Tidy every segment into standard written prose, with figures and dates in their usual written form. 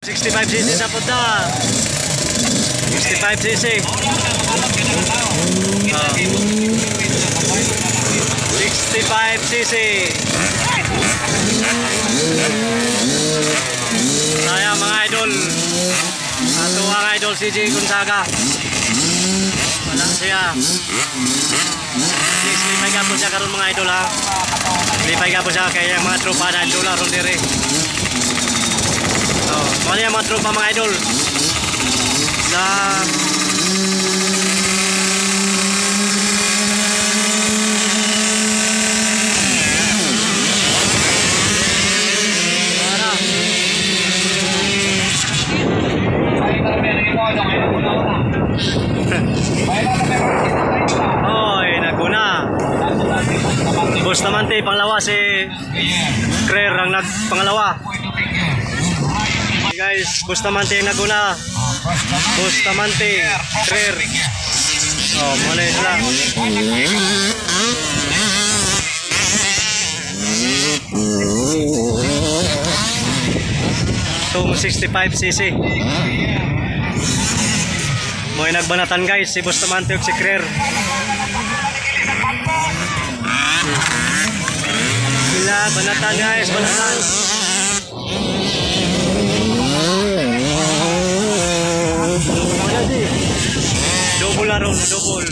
65cc na punta. 65cc. 65cc. Saya mga idol. Ato ang idol si J. Gonzaga. Wala siya. Please, lipay ka po siya karon mga idol ha. Lipay ka po siya kaya mga tropa na idol aron dire. Mali ang mga tropa mga idol. Na Oy, naguna. Bustamante panglawa si Crer ang nagpangalawa. Guys, Bustamante naguna. Bustamante, Crer. Oh, mali sila. 265cc. Mo'y nagbanatan guys, si Bustamante ug si Crer. Sila banatan guys, banatan. Double na ron, double.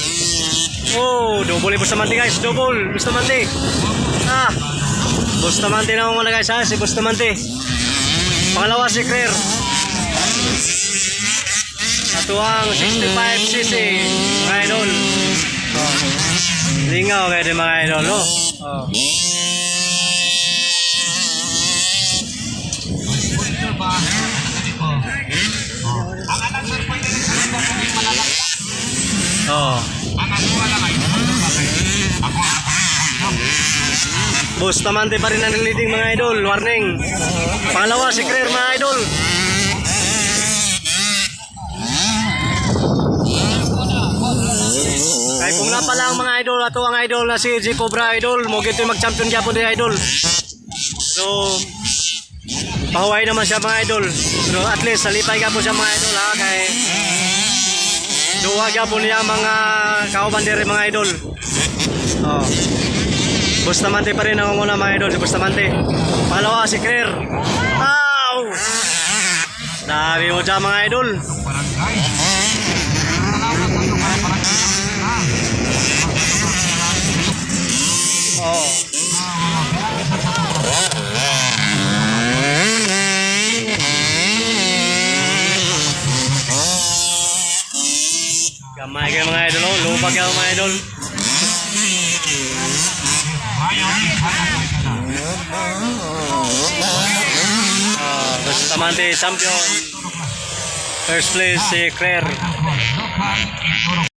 Oh, double Bustamante guys, double Bustamante. Bustamante na muna guys ha, si Bustamante. Pangalawa si Crer. Ato ang 65cc mga idol. Lingaw kayo din mga idol, no? Bustamante pa rin ang leading mga idol. Warning. Pangalawa si Crer mga idol. Kaya kung na pala ang mga idol, ato ang idol na si J. Cobra idol, mo gito mag-champion kaya po din idol. So, pahuway naman siya mga idol. So, at least, salipay ka po siya mga idol ha, kay duwag ka po niya mga kaubandere mga idol. Bustamante pa rin ang una mga idol, si Bustamante. Pangalawa si Crer. Sabi mo dyan mga idol. Gamay kayo mga idol, lupag kayo mga idol. Bustamante champion. First place si Crer.